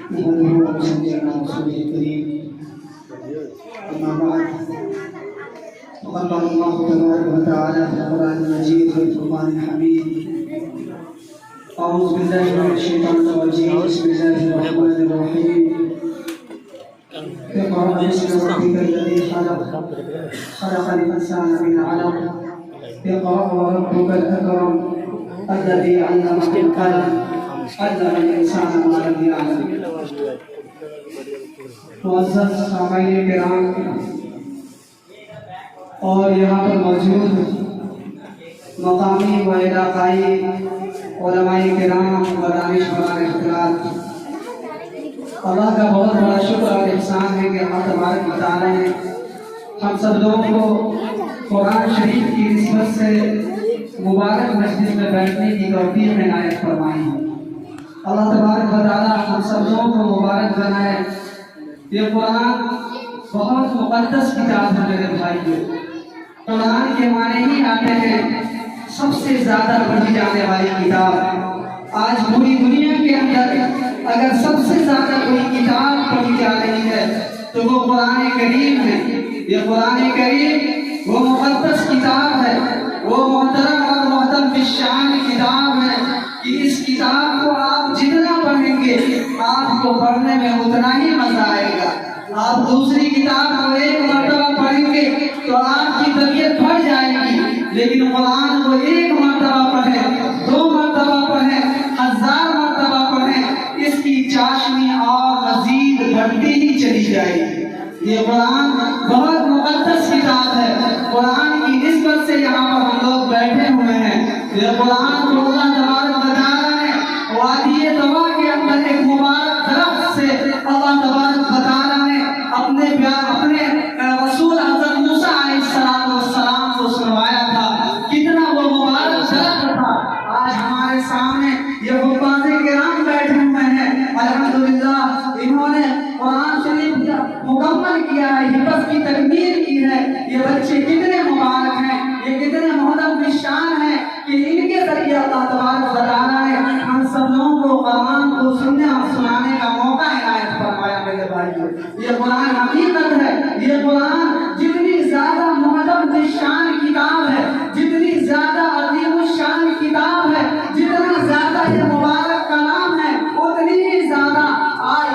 نحمده ونصلي على رسوله الكريم أما بعد فقد قال الله تبارك وتعالى في القرآن المجيد والفرقان الحميد أعوذ بالله من الشيطان الرجيم بسم الله الرحمن الرحيم اقرأ باسم ربك الذي خلق خلق الإنسان من علق اقرأ وربك الأكرم الذي علم بالقلم علم الإنسان ما لم يعلم. معزز سامعین کرام اور یہاں پر موجود مقامی و علاقائی علماء کرام و دانشوران اختلاط، اللہ کا بہت بڑا شکر اور احسان ہے کہ اللہ تبارک و تعالی نے ہم سب لوگوں کو قرآن شریف کی نسبت سے مبارک مجلس میں بیٹھنے کی توفیق عنایت فرمائی ہے. اللہ تبارک و تعالی ہم سب لوگوں کو مبارک بنائے. یہ قرآن بہت مقدس کتاب ہے میرے بھائیو. قرآن کے معنی ہی آتے ہیں سب سے زیادہ پڑھی جانے والی کتاب. آج پوری دنیا کے اندر اگر سب سے زیادہ کوئی کتاب پڑھی جا رہی ہے تو وہ قرآن کریم ہے. یہ قرآن کریم وہ مقدس کتاب ہے، وہ محترم اور محترم بالشان کتاب ہے کہ اس کتاب کو آپ جتنا پڑھیں گے آپ کو پڑھنے میں اتنا ہی مزہ آئے گا. آپ دوسری کتاب کو ایک مرتبہ پڑھیں گے تو آپ کی طبیعت بڑھ جائے گی، لیکن قرآن کو ایک مرتبہ پڑھیں، 2 مرتبہ پڑھیں، 1000 مرتبہ پڑھیں، اس کی چاشنی اور مزید بڑھتی ہی چلی جائے گی. یہ قرآن بہت مقدس کتاب ہے. قرآن کی نسبت سے یہاں پر ہم لوگ بیٹھے ہوئے ہیں. یہ قرآن کو اللہ تبارک و تعالی نے وادی طوا کے اندر ایک مبارک درخت سے اللہ تبارک و تعالی نے اپنے رسول حضرت موسیٰ علیہ السلام کو سنوایا تھا. کتنا وہ مبارک درخت تھا. آج ہمارے سامنے یہ حفاظ کرام بیٹھے ہوئے ہیں. الحمدللہ انہوں نے قرآن شریف مکمل کیا ہے، حفظ کی تکمیل کی ہے. یہ بچے کتنے مبارک ہیں، یہ کتنے محترم بالشان ہیں کہ ان کے ذریعے اللہ تبارک و تعالی نے ہم سب لوگوں کو قرآن کو سننے اور سنانے کا موقع عنایت فرمایا. میرے بھائیو یہ قرآن حقیقت ہے. یہ قرآن جتنی زیادہ محترم بالشان کتاب ہے، جتنی زیادہ عظیم الشان کتاب ہے، جتنا زیادہ یہ مبارک کلام ہے، اتنی ہی زیادہ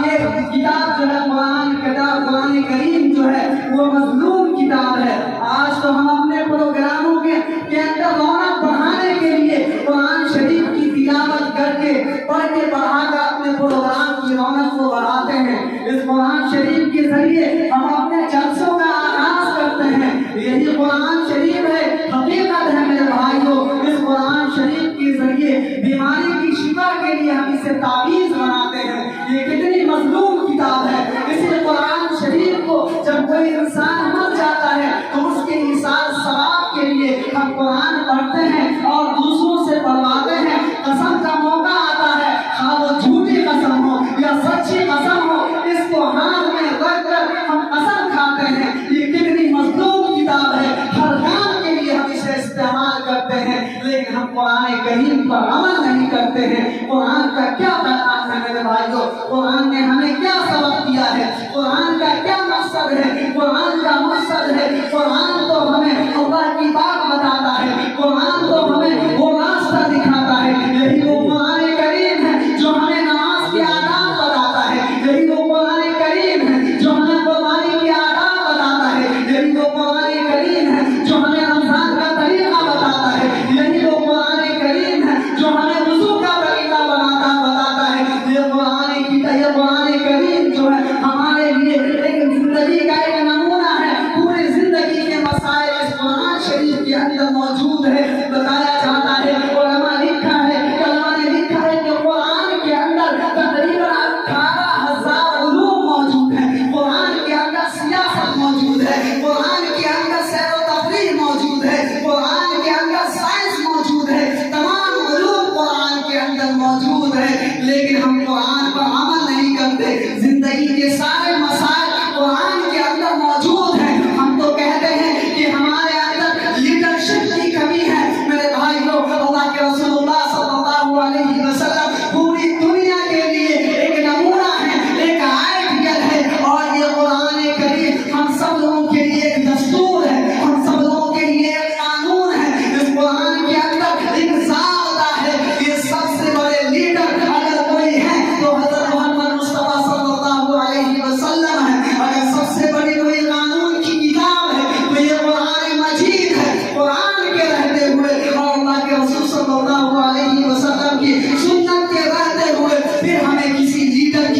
یہ کتاب جو ہے قرآن کریم جو ہے وہ مظلوم کتاب ہے. آج تو ہم اپنے پروگراموں کے اندر رونق بڑھانے کے لیے قرآن شریف کی تلاوت کر کے پڑھ کے پڑھا کر اپنے پروگرام کی رونق کو بڑھاتے ہیں. اس قرآن شریف کے ذریعے ہم اپنے جلسوں کا آغاز کرتے ہیں. یہی قرآن شریف ہے، حقیقت ہے میرے بھائیو. اس قرآن شریف کے ذریعے بیماری کی شفا کے لیے ہم اسے تعویذ بناتے ہیں. یہ کتنی مظلوم کتاب ہے. اس قرآن شریف کو جب کوئی انسان مر جاتا ہے تو اس کے حساب ثواب کے لیے ہم قرآن پڑھتے ہیں اور دوسروں سے پڑھواتے ہیں. قسم کا موقع آتا ہے، خواہ وہ جھوٹی قسم ہو یا سچی قسم ہو، اس کو ہاتھ میں رکھ کر ہم قسم کھاتے ہیں. یہ کتنی مظلوم کتاب ہے. ہر کام کے لیے ہم اسے استعمال کرتے ہیں، لیکن ہم قرآن کریم پر عمل نہیں کرتے ہیں. قرآن کا کیا پیغام ہے میرے بھائیو؟ قرآن نے ہمیں کیا سبق دیا ہے؟ قرآن کا کیا مقصد ہے؟ قرآن کا مقصد ہے، قرآن تو ہمیں اللہ کی بات بتاتا ہے. قرآن تو ہمیں وہ راستہ دکھاتا ہے. یہی وہ قرآن کریم ہے جو ہمیں نماز کے آداب بتاتا ہے. یہی وہ قرآن کریم ہے جو ہمیں قربانی کے آداب بتاتا ہے. یہی وہ قرآن کریم ہے جو ہمیں رمضان کا طریقہ بتاتا ہے. یہی وہ قرآن کریم ہے جو ہمیں وضو کا طریقہ بتاتا ہے. یہ قرآن کریم جو ہے ہمارے لیے ایک زندگی کا ایک نمونہ ہے. پورے زندگی کے مسائل اس قرآن شریف کے اندر موجود ہے. بتایا جاتا ہے، علماء نے لکھا ہے کہ قرآن کے اندر تقریباً 18,000 علوم موجود ہیں. قرآن کے اندر سیاست موجود ہے، قرآن کے اندر سیر و تفریح موجود ہے، قرآن کے اندر سائنس موجود ہے. تمام علوم قرآن کے اندر موجود ہے، لیکن ہم قرآن پر عمل نہیں کرتے. زندگی کے سارے مسائل قرآن کے اندر موجود ہیں. ہم تو کہتے ہیں کہ ہمارے اندر لیڈرشپ کی کمی ہے. میرے بھائیو اللہ کے رسول اللہ صلی اللہ علیہ وسلم پوری دنیا کے لیے ایک نمونہ ہے.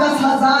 10,000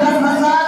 10,000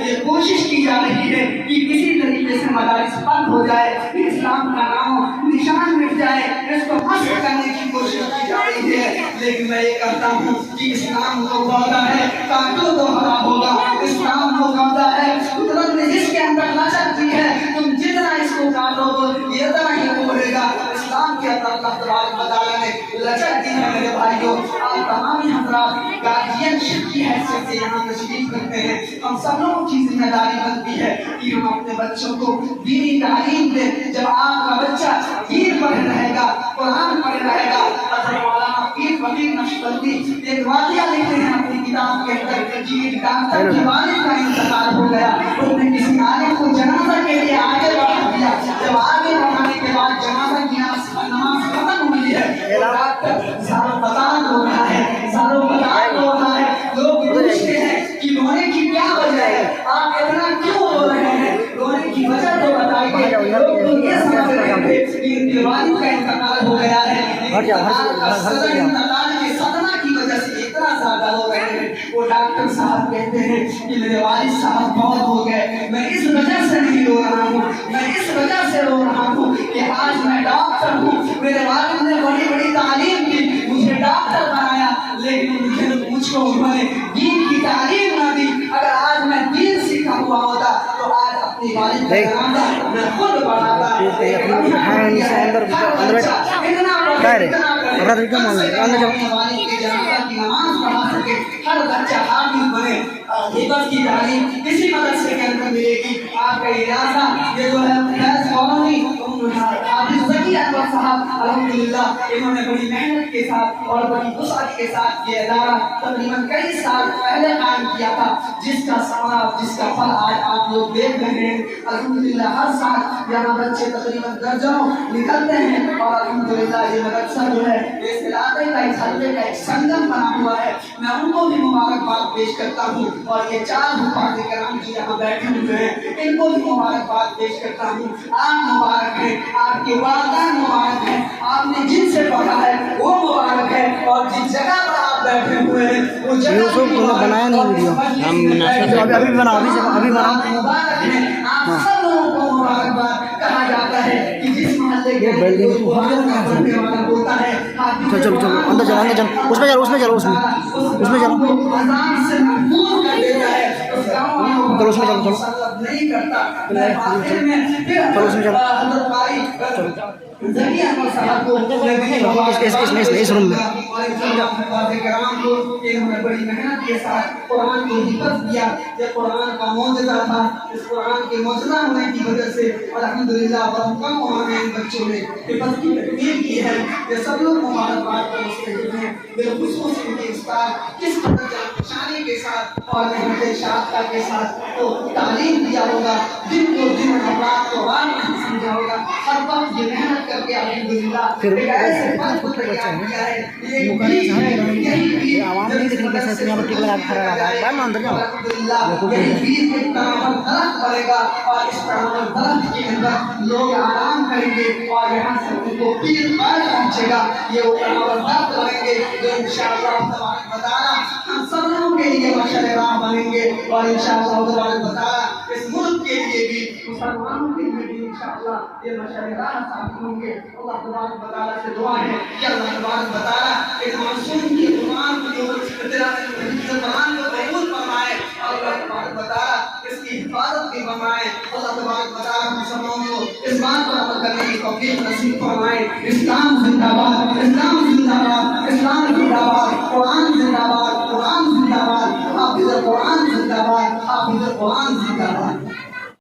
یہ کوشش کی جا رہی ہے کہ کسی طریقے سے مدارس بند ہو جائے، اسلام کا نام نشان مٹ جائے، اس کو حذف کرنے کی کوشش کی جا رہی ہے۔ لیکن میں یہ کہتا ہوں کہ اسلام تو وعدہ ہے، کاٹو تو ہرا ہوگا۔ اسلام تو وعدہ ہے، قدرت نے جس کے اندر لچک دی ہے، تم جتنا اس کو کاٹو گے یہ اتنا ہی بڑھے گا۔ اسلام کے اندر اللہ تبارک و تعالیٰ نے لچک دی ہے میرے بھائیوں۔ آپ تمام حضرات گارجین شپ کی حیثیت سے یہاں تشریف رکھتے ہیں، ہم سب لوگوں کی ذمہ داری بنتی ہے کہ ہم اپنے بچوں کو دینی تعلیم دیں۔ جب آپ کا بچہ دین پڑھ رہے گا، قرآن پڑھ رہے گا، حضرت مولانا پیر فقیر نقشبندی ایک واقعہ لکھتے ہیں اپنی کتاب کے اندر کہ ایک ڈاکٹر کے والد کا انتقال ہو گیا، اس نے کسی عالم کو جنازہ کے لیے آگے بڑھا دیا۔ جب آگے بڑھانے کے بعد جنازہ کی نماز ختم ہوئی ہے، ڈاکٹر زارو بتان ہو رہا ہے، زارو بتان ہو رہا ہے۔ لوگ پوچھتے ہیں کہ رونے کی کیا وجہ ہے، آپ اتنا کیوں رو رہے ہیں، رونے کی وجہ تو بتائیے۔ لوگ تو یہ سمجھ رہے تھے کہ ان کے والد کا انتقال ہو گیا ہے، انتقال کے صدمہ کی وجہ سے اتنا زیادہ ہو گئے ہیں۔ وہ ڈاکٹر صاحب کہتے ہیں کہ میرے والد صاحب بہت ہو گئے، میں اس وجہ سے نہیں رو رہا ہوں، میں اس وجہ سے رو رہا ہوں کہ آج میں ڈاکٹر ہوں، میرے والد نے بڑی بڑی تعلیم دی، مجھے ڈاکٹر بنایا، لیکن مجھ کو انہوں نے دین کی تعلیم نہ دی۔ اگر آج میں دین سیکھا ہوا ہوتا تو آج اپنی والد کا جنازہ میں خود پڑھاتا۔ ہر بچہ حافظ بنے، حفظ کی تعلیم کسی مدرسے کے اندر ملے گی۔ آپ کا ارادہ یہ جو ہے فیض قومی حافظ ذکی احمد صاحب الحمدللہ انہوں نے بڑی محنت کے ساتھ اور بڑی وسعت کے ساتھ یہ ادارہ تقریباً کئی سال پہلے قائم کیا تھا، جس کا ثمرہ جس کا پھل آج آپ لوگ دیکھ رہے ہیں۔ الحمدللہ ہر سال یہاں بچے تقریباً درجنوں نکلتے ہیں اور الحمدللہ یہ مدرسہ جو ہے اس علاقے کا اس حلقے کا ایک سنگم بنا ہوا ہے۔ میں ان کو بھی مبارکباد پیش کرتا ہوں اور یہ 4 حفاظ کرام جو یہاں بیٹھے ہوئے ہیں ان کو بھی مبارکباد پیش کرتا ہوں۔ آپ مبارک ہیں، آپ کے والدین مبارک ہیں، آپ نے جن سے پڑھا ہے وہ مبارک ہے، اور جس جگہ پر آپ بیٹھے ہوئے ہیں وہ جگہ بنایا نہیں ویڈیو ہم ابھی بناؤ مبارک ہے۔ آپ سب لوگوں کو مبارکباد کہا جاتا ہے کہ جس محلے کے ہوتا ہے چلو چلو چلو اندر چلو اندر چلو اس میں چلو اس میں چلو اس میں چلو چلو اس میں چلو چلو نہیں کرتا چلو اس میں چلو اس روم میں بڑی محنت کے ساتھ قرآن کو حفظ کیا۔ یہ قرآن کا معجزہ تھا، اس قرآن کے معجزہ ہونے کی وجہ سے الحمدللہ بہت کم عمر میں ان بچوں نے حفظ کی تکمیل کی ہے۔ یہ سب لوگ مبارکباد کا مستحق ہیں۔ بالخصوص ان کے استاد کس قدر جانشانی کے ساتھ اور محنت شاختہ کے ساتھ تو تعلیم دیا ہوگا، جن کو جن حضرات کو رام نہیں سمجھا ہوگا، ہر وقت یہ محنت کر کے الحمدللہ ایک ایسے پل کو تیار کیا ہے۔ عوام نہیں دیکھنے کے ساتھ یہاں پر ٹک لگا کھڑا رہا ہے میں اندر جاؤں پڑے گا اور اس درخت کے اندر لوگ آرام کریں گے اور یہاں سے ان کو پیر پیر پہنچے گا۔ یہ وہ درخت بنیں گے جو انشاءاللہ تبارک و تعالی ہم سب لوگوں کے لیے مشعل راہ بنیں گے، اور انشاءاللہ تبارک و تعالی اس ملک کے لیے بھی مسلمانوں کے لیے بھی انشاءاللہ یہ مشعل راہ ثابت ہوں گے۔ اللہ تبارک و تعالی سے دعا ہے کہ اللہ تبارک و تعالی اس معصوم کی قرآن کو قرآن کو قبول فرمائے اور اللہ تبارک و تعالی اس کی حفاظت بھی فرمائے۔ اللہ تبارک و تعالی ہم سب لوگوں کو اس بات پر عمل کرنے کی توفیق نصیب فرمائے۔ اسلام زندہ باد، اسلام زندہ باد، اسلام زندہ باد، قرآن زندہ باد، قرآن زندہ باد، حافظ قرآن زندہ باد، حافظ قرآن